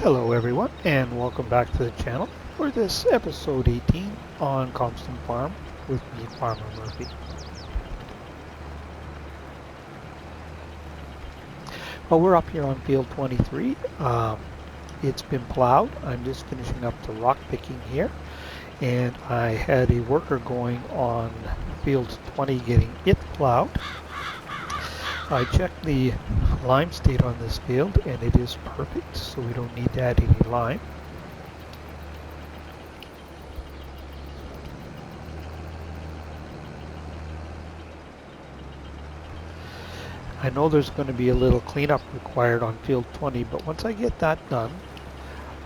Hello everyone, and welcome back to the channel for this episode 18 on Calmsden Farm with me, Farmer Murphy. Well, we're up here on field 23. It's been plowed. I'm just finishing up the rock picking here, and I had a worker going on field 20 getting it plowed. I checked the lime state on this field and it is perfect, so we don't need to add any lime. I know there's going to be a little cleanup required on field 20, but once I get that done,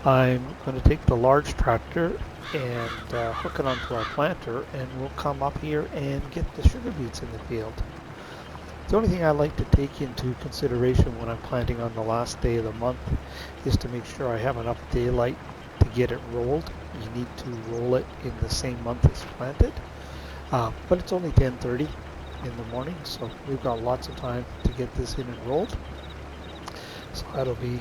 I'm going to take the large tractor and hook it onto our planter, and we'll come up here and get the sugar beets in the field. The only thing I like to take into consideration when I'm planting on the last day of the month is to make sure I have enough daylight to get it rolled. You need to roll it in the same month as planted, but it's only 10:30 in the morning, so we've got lots of time to get this in and rolled. So that'll be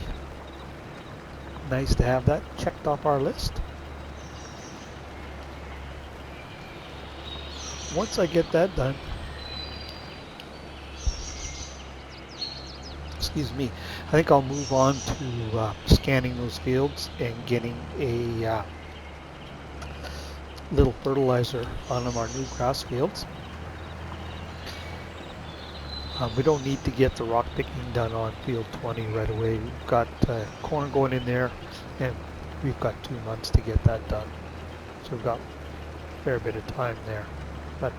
nice to have that checked off our list. Once I get that done, excuse me, I think I'll move on to scanning those fields and getting a little fertilizer on our new grass fields. We don't need to get the rock picking done on field 20 right away. We've got corn going in there, and we've got 2 months to get that done. So we've got a fair bit of time there. But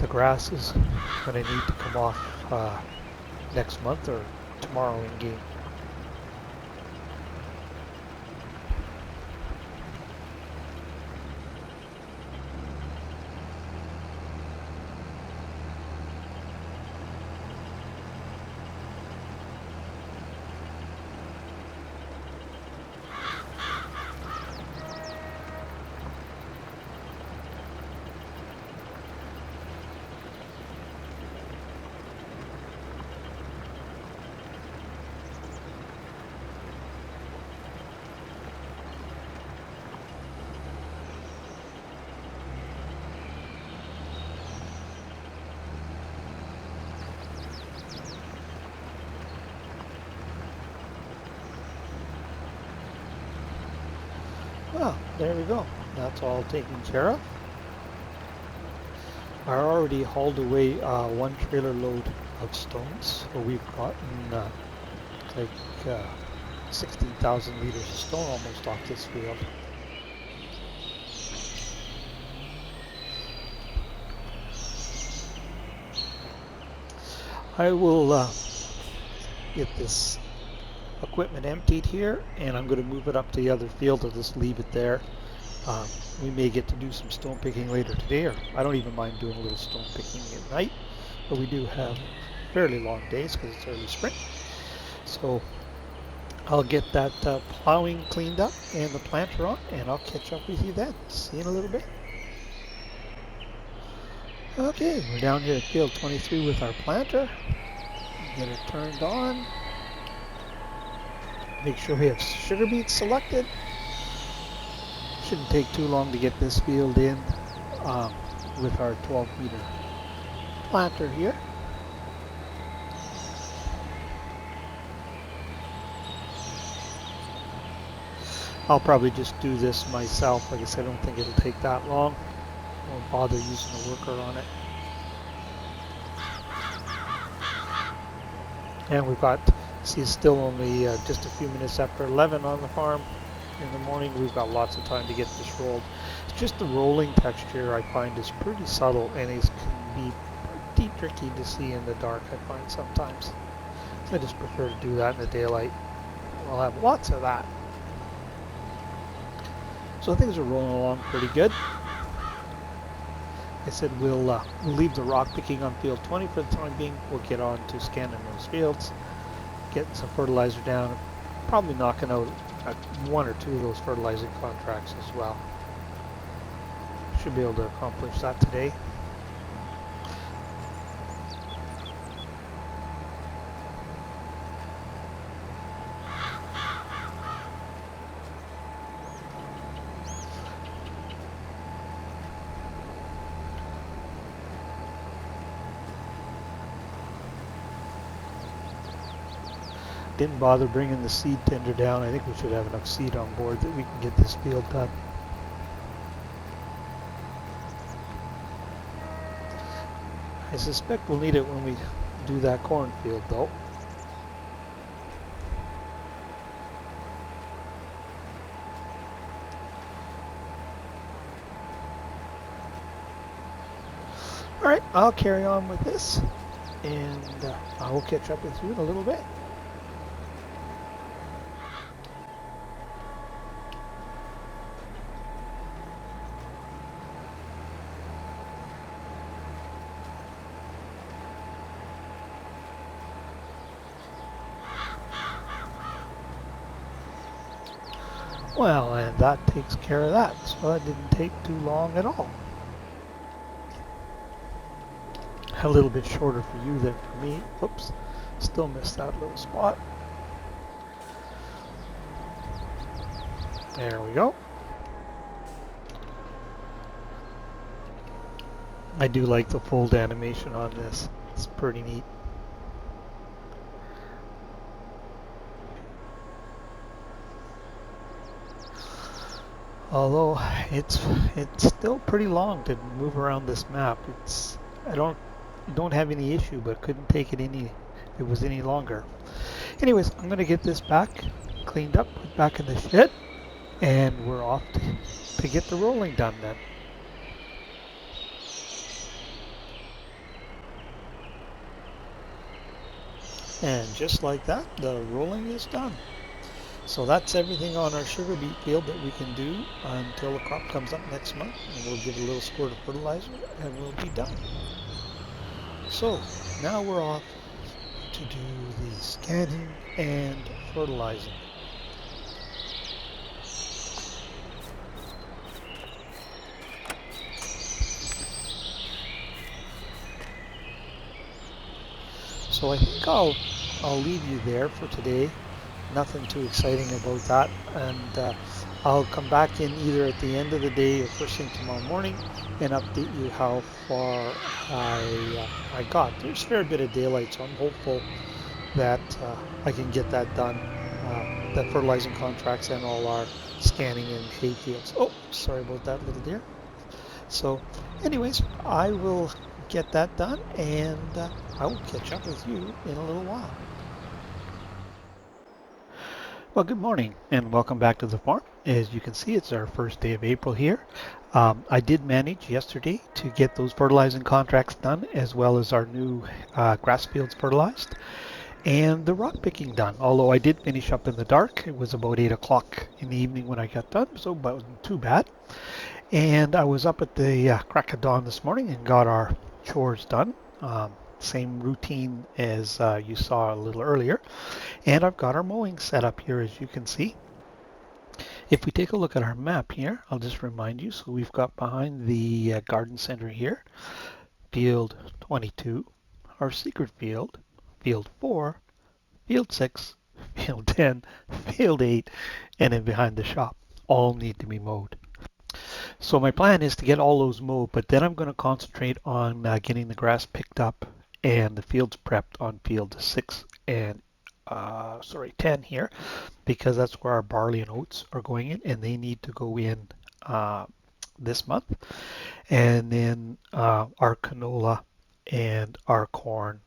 the grass is going to need to come off next month or tomorrow in game. Well, there we go. That's all taken care of. I already hauled away 1 trailer load of stones, so we've gotten like 16,000 liters of stone almost off this field. I will get this equipment emptied here, and I'm going to move it up to the other field. I'll just leave it there. We may get to do some stone picking later today, or I don't even mind doing a little stone picking at night, but we do have fairly long days because it's early spring. So I'll get that plowing cleaned up and the planter on, and I'll catch up with you then. See you in a little bit. Okay, we're down here at field 23 with our planter. Get it turned on. Make sure we have sugar beets selected. Shouldn't take too long to get this field in with our 12-meter planter here. I'll probably just do this myself. Like I said, I don't think it'll take that long. Won't bother using a worker on it. And we've got, see, it's still only just a few minutes after 11 on the farm in the morning. We've got lots of time to get this rolled. It's just the rolling texture I find is pretty subtle, and it can be pretty tricky to see in the dark, I find sometimes. So I just prefer to do that in the daylight. I'll have lots of that. So things are rolling along pretty good. I said we'll leave the rock picking on field 20 for the time being. We'll get on to scanning those fields, get some fertilizer down, probably knocking out 1 or 2 of those fertilizing contracts as well. Should be able to accomplish that today. didn't bother bringing the seed tender down. I think we should have enough seed on board that we can get this field done. I suspect we'll need it when we do that cornfield though. Alright, I'll carry on with this, and I will catch up with you in a little bit. Well, and that takes care of that, so that didn't take too long at all. A little bit shorter for you than for me. Whoops, still missed that little spot. There we go. I do like the fold animation on this. It's pretty neat. Although it's still pretty long to move around this map. I don't have any issue, but couldn't take it if it was any longer. Anyways, I'm gonna get this back cleaned up, put back in the shed, and we're off to get the rolling done then. And just like that, the rolling is done. So that's everything on our sugar beet field that we can do until the crop comes up next month, and we'll give it a little squirt of fertilizer and we'll be done. So now we're off to do the scanning and fertilizing. So I think I'll leave you there for today. Nothing too exciting about that, and I'll come back in either at the end of the day or first thing tomorrow morning and update you how far I got. There's a fair bit of daylight, so I'm hopeful that I can get that done, the fertilizing contracts and all our scanning and hay fields. Oh, sorry about that, little deer. So anyways, I will get that done, and I will catch up with you in a little while. Well, good morning and welcome back to the farm. As you can see, it's our first day of April here. I did manage yesterday to get those fertilizing contracts done, as well as our new grass fields fertilized and the rock picking done. Although I did finish up in the dark. It was about 8 o'clock in the evening when I got done, so it wasn't too bad. And I was up at the crack of dawn this morning and got our chores done. Same routine as you saw a little earlier. And I've got our mowing set up here, as you can see. If we take a look at our map here, I'll just remind you. So we've got behind the garden center here, field 22, our secret field, field 4, field 6, field 10, field 8, and then behind the shop. All need to be mowed. So my plan is to get all those mowed, but then I'm going to concentrate on getting the grass picked up and the fields prepped on field 6 and 10 here, because that's where our barley and oats are going in, and they need to go in this month. And then our canola and our corn,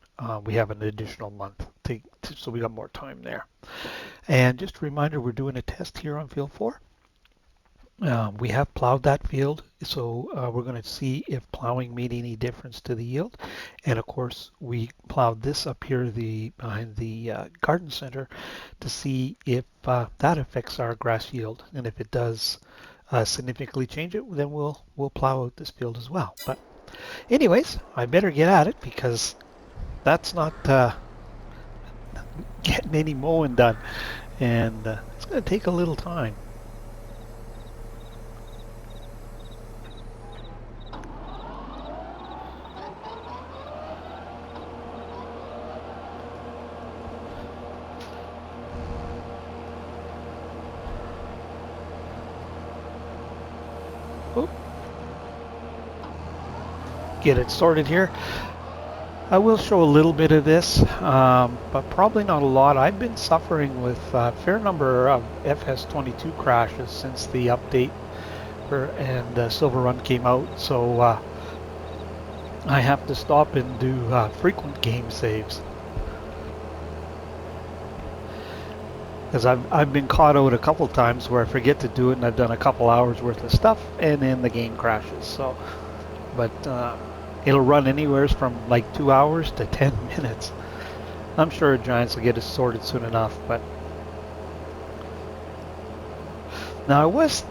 we have an additional month, so we got more time there. And just a reminder, we're doing a test here on field 4. We have plowed that field, so we're going to see if plowing made any difference to the yield. And of course, we plowed this up here behind the garden center to see if that affects our grass yield. And if it does significantly change it, then we'll plow out this field as well. But anyways, I better get at it, because that's not getting any mowing done, and it's going to take a little time. Get it sorted here. I will show a little bit of this, but probably not a lot. I've been suffering with a fair number of FS22 crashes since the update and Silver Run came out, so I have to stop and do frequent game saves. Because I've been caught out a couple times where I forget to do it and I've done a couple hours worth of stuff and then the game crashes. So, but it'll run anywhere from like 2 hours to 10 minutes. I'm sure Giants will get it sorted soon enough. But now I was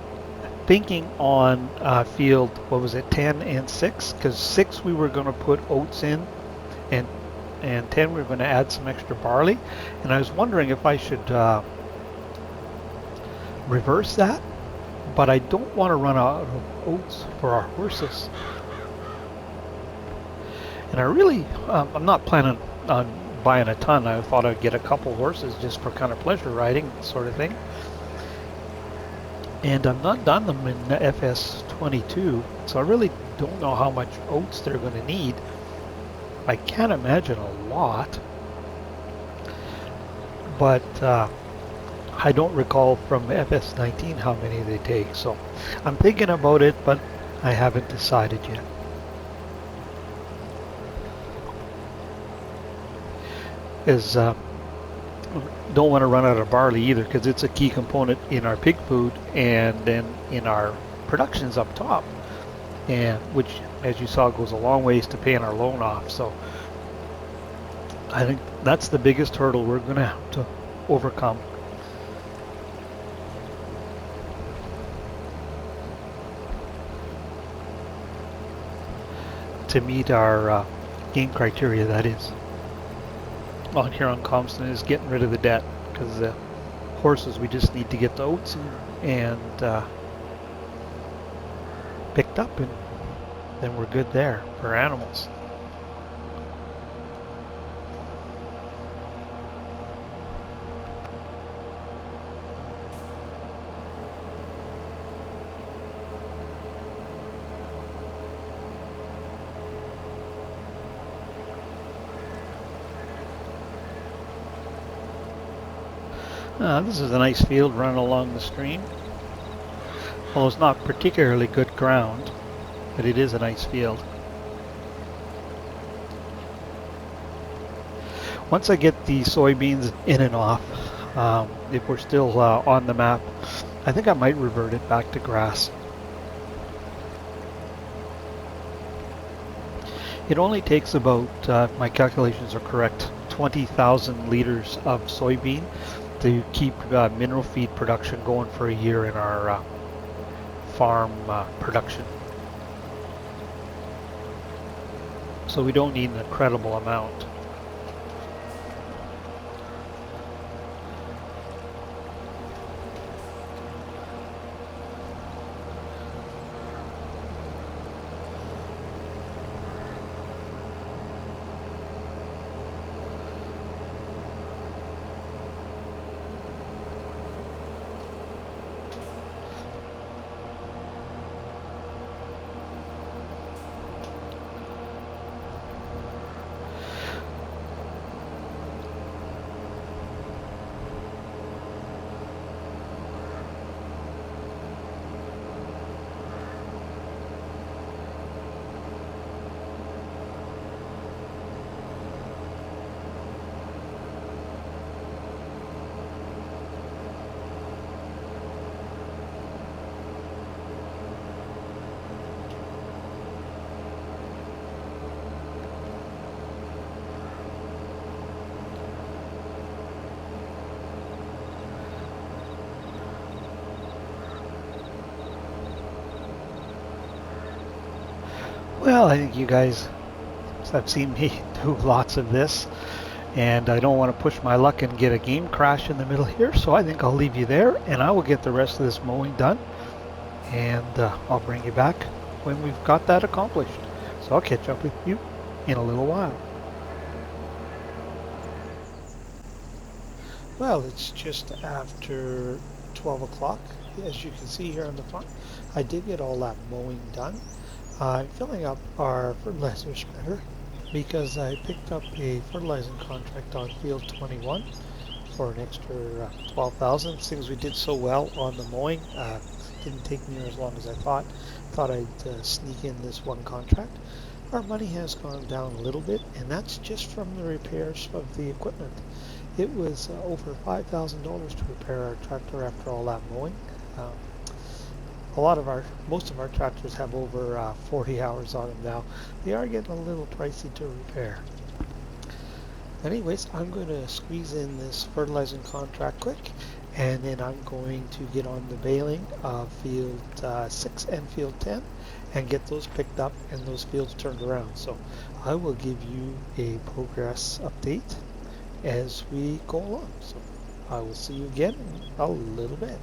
thinking on field, what was it, 10 and 6? Because 6 we were going to put oats in, and 10 we were going to add some extra barley. And I was wondering if I should reverse that, but I don't want to run out of oats for our horses. And I really, I'm not planning on buying a ton. I thought I'd get a couple horses just for kind of pleasure riding sort of thing. And I've not done them in FS22, so I really don't know how much oats they're going to need. I can't imagine a lot, but I don't recall from FS19 how many they take. So I'm thinking about it, but I haven't decided yet. Don't want to run out of barley either, because it's a key component in our pig food and then in our productions up top, and which, as you saw, goes a long ways to paying our loan off. So I think that's the biggest hurdle we're going to have to overcome. To meet our game criteria, that is. On here on Calmsden is getting rid of the debt, because the horses, we just need to get the oats and picked up, and then we're good there for animals. This is a nice field running along the stream. Well, it's not particularly good ground, but it is a nice field. Once I get the soybeans in and off, if we're still on the map, I think I might revert it back to grass. It only takes about, if my calculations are correct, 20,000 liters of soybean to keep mineral feed production going for a year in our farm production. So we don't need an incredible amount. Well, I think you guys have seen me do lots of this, and I don't want to push my luck and get a game crash in the middle here, so I think I'll leave you there, and I will get the rest of this mowing done, and I'll bring you back when we've got that accomplished. So I'll catch up with you in a little while. Well, it's just after 12 o'clock, as you can see here on the front. I did get all that mowing done. I'm filling up our fertilizer spreader, because I picked up a fertilizing contract on field 21 for an extra 12,000. Seems we did so well on the mowing. Didn't take near as long as I thought. Thought I'd sneak in this one contract. Our money has gone down a little bit, and that's just from the repairs of the equipment. It was over $5,000 to repair our tractor after all that mowing. Um, most of our tractors have over 40 hours on them now. They are getting a little pricey to repair. Anyways, I'm going to squeeze in this fertilizing contract quick, and then I'm going to get on the baling of field 6 and field 10 and get those picked up and those fields turned around. So I will give you a progress update as we go along. So I will see you again in a little bit.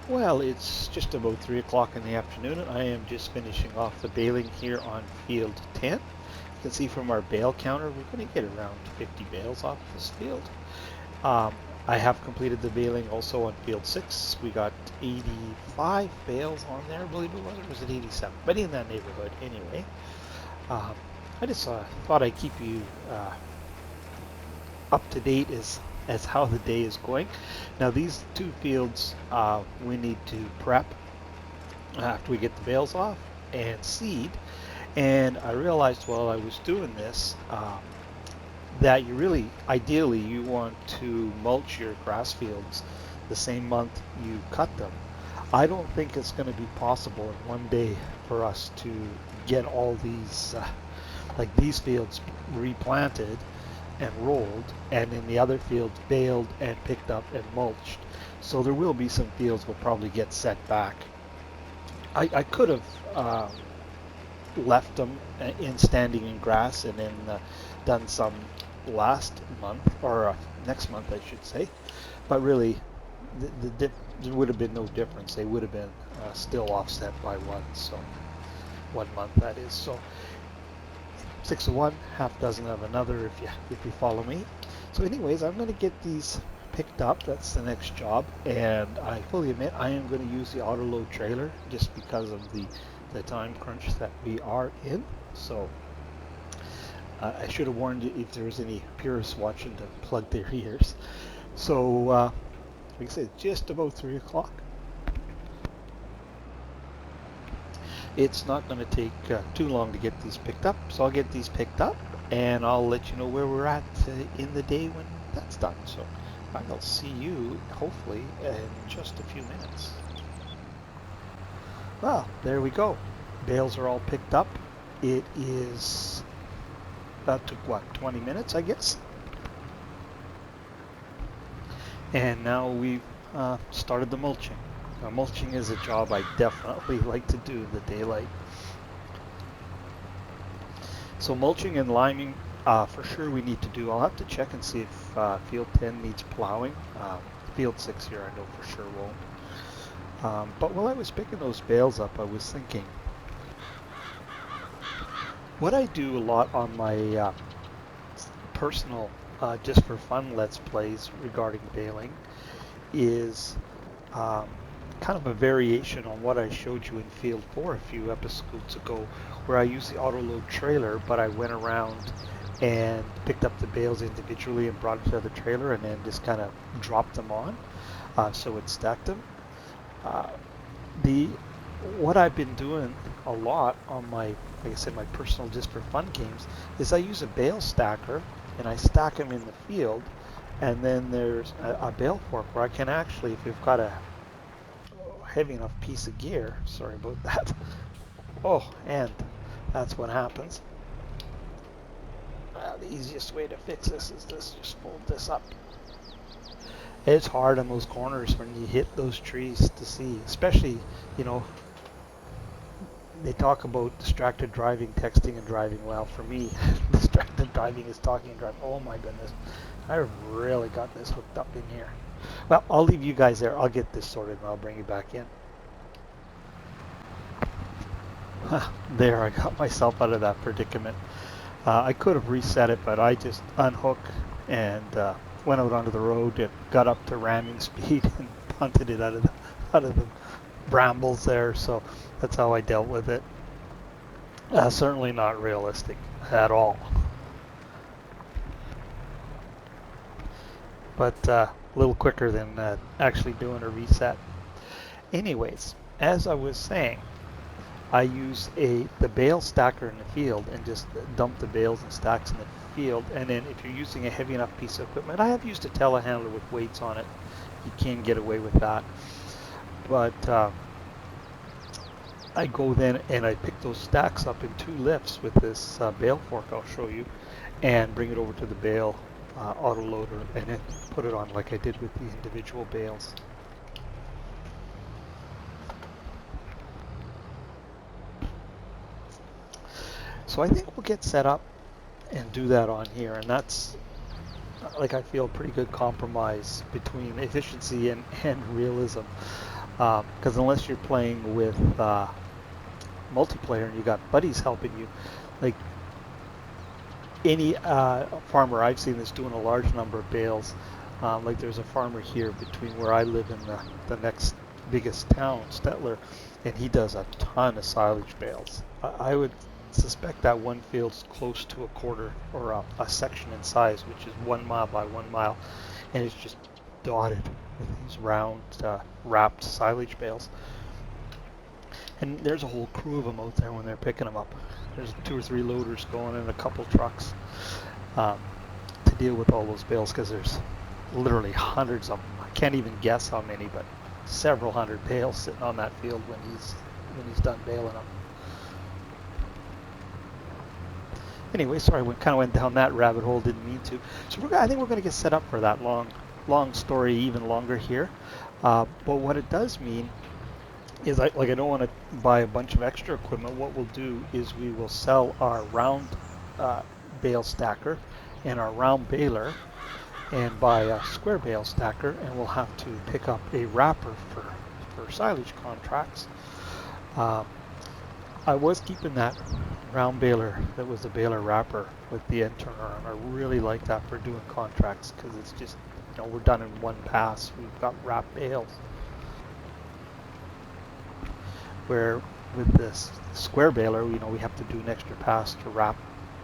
Well, it's just about 3 o'clock in the afternoon, and I am just finishing off the baling here on field 10. You can see from our bale counter, we're going to get around 50 bales off this field. I have completed the baling also on field 6. We got 85 bales on there, I believe it was, or was it 87? But in that neighborhood anyway. I just thought I'd keep you up to date as how the day is going. Now these two fields we need to prep after we get the bales off and seed. And I realized while I was doing this that ideally you want to mulch your grass fields the same month you cut them. I don't think it's going to be possible in one day for us to get all these like these fields replanted and rolled, and then the other fields baled and picked up and mulched. So there will be some fields will probably get set back. I could have left them in standing in grass and then done some last month, or next month I should say, but really there would have been no difference. They would have been still offset by one, so 1 month that is. So 6 of one, half dozen of another, if you follow me. So anyways, I'm going to get these picked up. That's the next job, and I fully admit I am going to use the auto load trailer just because of the time crunch that we are in. So I should have warned you if there was any purists watching to plug their ears. So like I said, just about 3 o'clock. It's not going to take too long to get these picked up, so I'll get these picked up and I'll let you know where we're at in the day when that's done. So I'll see you hopefully in just a few minutes. Well, there we go. Bales are all picked up. It is that took what, 20 minutes I guess, and now we've started the mulching. Mulching is a job I definitely like to do in the daylight. So mulching and liming for sure we need to do. I'll have to check and see if field 10 needs plowing. Field 6 here I know for sure won't. But while I was picking those bales up, I was thinking, what I do a lot on my personal just for fun Let's Plays regarding baling is kind of a variation on what I showed you in Field 4 a few episodes ago, where I used the auto load trailer, but I went around and picked up the bales individually and brought them to the trailer and then just kind of dropped them on so it stacked them. What I've been doing a lot on my, like I said, my personal just for fun games is I use a bale stacker and I stack them in the field, and then there's a bale fork where I can actually, if you've got a heavy enough piece of gear, sorry about that, and that's what happens. The easiest way to fix this is just fold this up. It's hard on those corners when you hit those trees to see, especially, you know, they talk about distracted driving, texting, and driving. Well, for me, distracted driving is talking and driving. Oh my goodness, I really got this hooked up in here. Well, I'll leave you guys there. I'll get this sorted and I'll bring you back in. There, I got myself out of that predicament. I could have reset it, but I just unhooked and went out onto the road and got up to ramming speed and punted it out of the brambles there. So that's how I dealt with it. Certainly not realistic at all. But a little quicker than actually doing a reset. Anyways, as I was saying, I use the bale stacker in the field and just dump the bales and stacks in the field. And then if you're using a heavy enough piece of equipment, I have used a telehandler with weights on it. You can get away with that. But I go then and I pick those stacks up in 2 lifts with this bale fork I'll show you, and bring it over to the bale autoloader and then put it on like I did with the individual bales. So I think we'll get set up and do that on here, and that's like I feel a pretty good compromise between efficiency and realism, because unless you're playing with multiplayer and you got buddies helping you, like any farmer I've seen that's doing a large number of bales, like there's a farmer here between where I live and the next biggest town, Stettler, and he does a ton of silage bales. I would suspect that one field's close to a quarter or a section in size, which is 1 mile by 1 mile, and it's just dotted with these round wrapped silage bales. And there's a whole crew of them out there when they're picking them up. There's 2 or 3 loaders going and a couple trucks to deal with all those bales, because there's literally hundreds of them. I can't even guess how many, but several hundred bales sitting on that field when he's done baling them. Anyway, sorry, we kind of went down that rabbit hole, didn't mean to. So I think we're going to get set up for that long story, even longer here. But what it does mean is I don't want to buy a bunch of extra equipment. What we'll do is we will sell our round bale stacker and our round baler and buy a square bale stacker, and we'll have to pick up a wrapper for silage contracts. I was keeping that round baler that was the baler wrapper with the end turner arm. I really like that for doing contracts, because it's just, we're done in one pass. We've got wrapped bales. Where with this square baler, we have to do an extra pass to wrap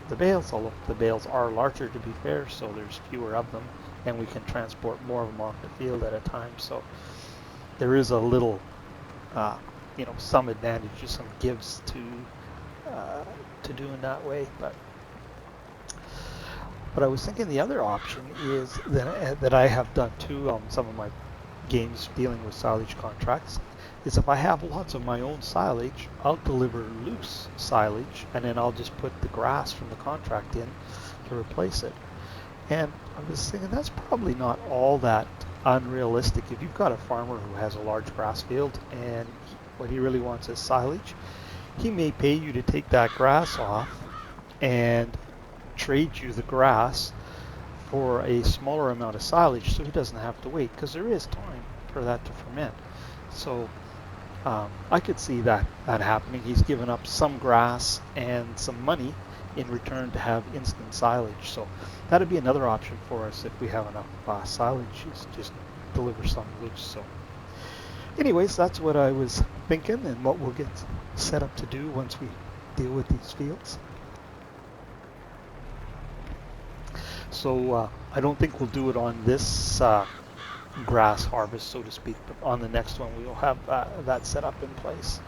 the bales, although the bales are larger, to be fair, so there's fewer of them, and we can transport more of them off the field at a time. So there is a little some advantages, some gives to doing that way. But I was thinking the other option is that I have done too, some of my games dealing with silage contracts, is if I have lots of my own silage, I'll deliver loose silage, and then I'll just put the grass from the contract in to replace it. And I was thinking that's probably not all that unrealistic. If you've got a farmer who has a large grass field and what he really wants is silage, he may pay you to take that grass off and trade you the grass for a smaller amount of silage, so he doesn't have to wait, because there is time for that to ferment. So I could see that happening. He's given up some grass and some money in return to have instant silage. So that'd be another option for us if we have enough silage, is just deliver some loose. So anyways, that's what I was thinking and what we'll get set up to do once we deal with these fields. So I don't think we'll do it on this grass harvest, so to speak, but on the next one we'll have that set up in place.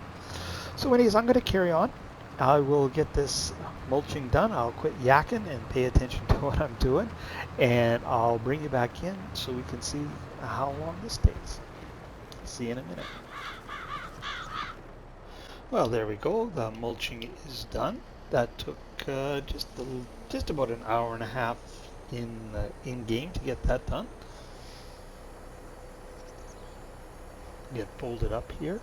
So anyways, I'm going to carry on. I will get this mulching done. I'll quit yakking and pay attention to what I'm doing, and I'll bring you back in so we can see how long this takes. See you in a minute. Well, there we go. The mulching is done. That took just about an hour and a half in game to get that done. Get folded up here.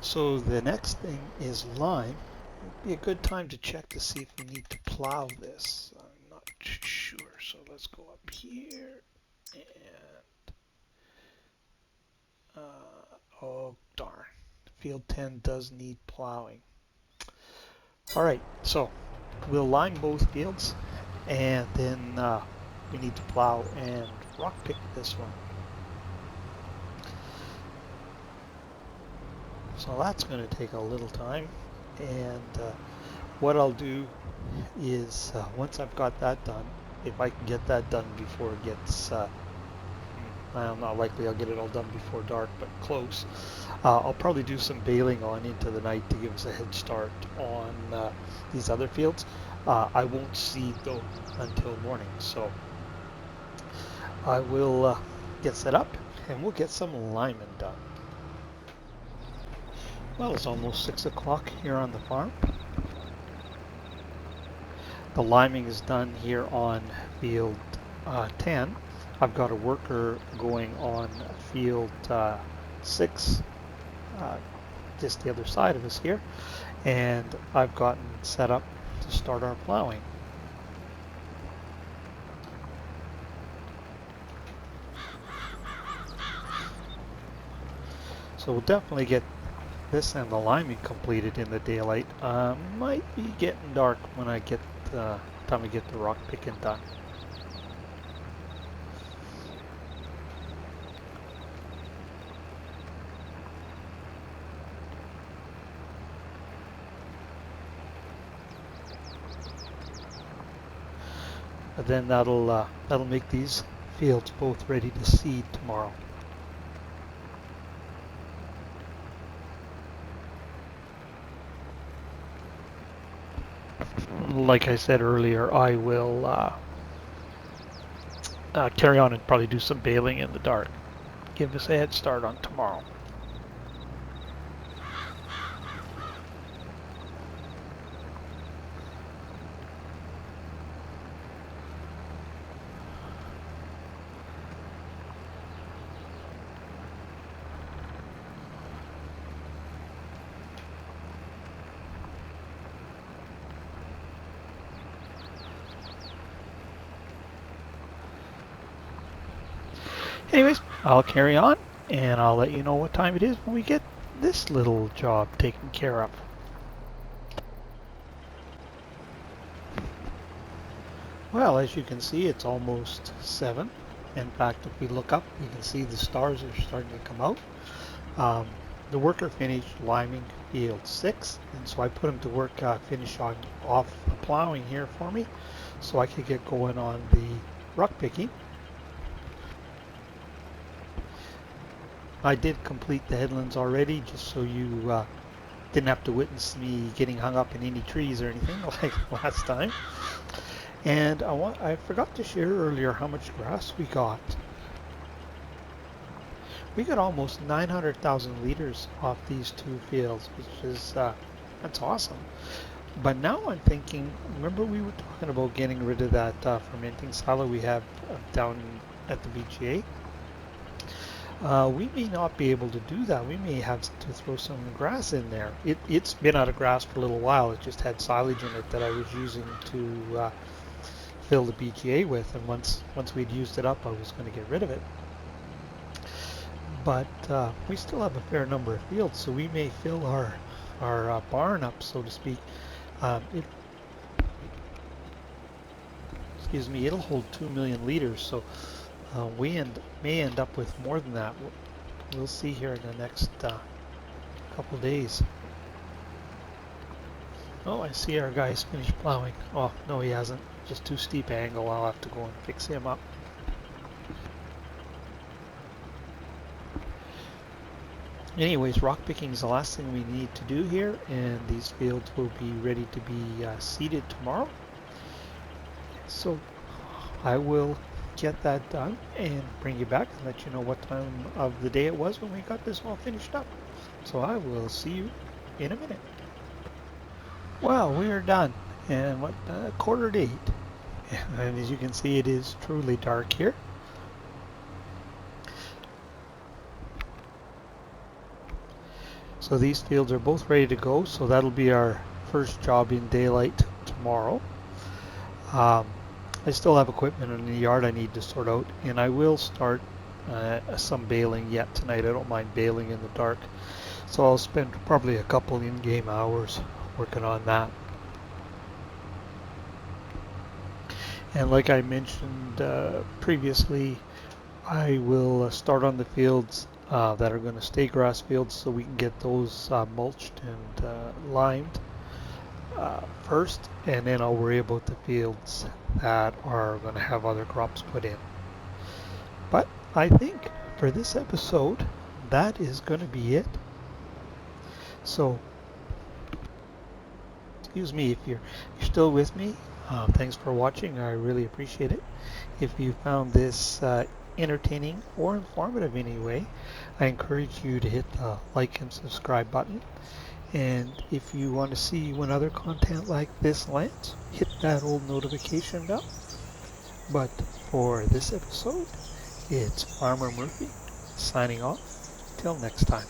So the next thing is lime. It'd be a good time to check to see if we need to plow this. I'm not sure. So let's go up here and oh darn. Field 10 does need plowing. Alright, so we'll line both fields, and then we need to plow and rock pick this one. So that's going to take a little time, and what I'll do is once I've got that done, if I can get that done before it gets, well, not likely I'll get it all done before dark, but close. I'll probably do some baling on into the night to give us a head start on these other fields. I won't seed though until morning, so I will get set up and we'll get some liming done. Well, it's almost 6 o'clock here on the farm. The liming is done here on field 10. I've got a worker going on field 6, just the other side of us here, and I've gotten set up to start our plowing. So we'll definitely get this and the liming completed in the daylight. Might be getting dark when I get time to get the rock picking done. But then that'll make these fields both ready to seed tomorrow. Like I said earlier, I will carry on and probably do some baling in the dark. Give us a head start on tomorrow. Anyways, I'll carry on and I'll let you know what time it is when we get this little job taken care of. Well, as you can see, it's almost 7. In fact, if we look up, you can see the stars are starting to come out. The worker finished liming field 6, and so I put him to work finish off the plowing here for me so I could get going on the rock picking. I did complete the headlands already, just so you didn't have to witness me getting hung up in any trees or anything like last time. And I forgot to share earlier how much grass we got. We got almost 900,000 liters off these 2 fields, which is that's awesome. But now I'm thinking, remember we were talking about getting rid of that fermenting silo we have down at the BGA? We may not be able to do that. We may have to throw some grass in there. It's been out of grass for a little while. It just had silage in it that I was using to fill the BGA with, and once we'd used it up, I was going to get rid of it. But we still have a fair number of fields, so we may fill our barn up, so to speak. Excuse me, it'll hold 2 million liters, so we may end up with more than that. We'll see here in the next couple days. Oh, I see our guy's finished plowing. Oh, no, he hasn't. Just too steep angle. I'll have to go and fix him up. Anyways, rock picking is the last thing we need to do here, and these fields will be ready to be seeded tomorrow. So I will get that done and bring you back and let you know what time of the day it was when we got this all finished up. So I will see you in a minute. Well, we are done, and what 7:45, and as you can see, it is truly dark here. So these fields are both ready to go, so that'll be our first job in daylight tomorrow. I still have equipment in the yard I need to sort out, and I will start some baling yet tonight. I don't mind baling in the dark, so I'll spend probably a couple in-game hours working on that. And like I mentioned previously, I will start on the fields that are going to stay grass fields so we can get those mulched and limed first, and then I'll worry about the fields that are going to have other crops put in. But I think for this episode, that is going to be it. So, excuse me if you're still with me. Thanks for watching. I really appreciate it. If you found this entertaining or informative in any way, I encourage you to hit the like and subscribe button. And if you want to see when other content like this lands, hit that old notification bell. But for this episode, it's Farmer Murphy signing off. Till next time.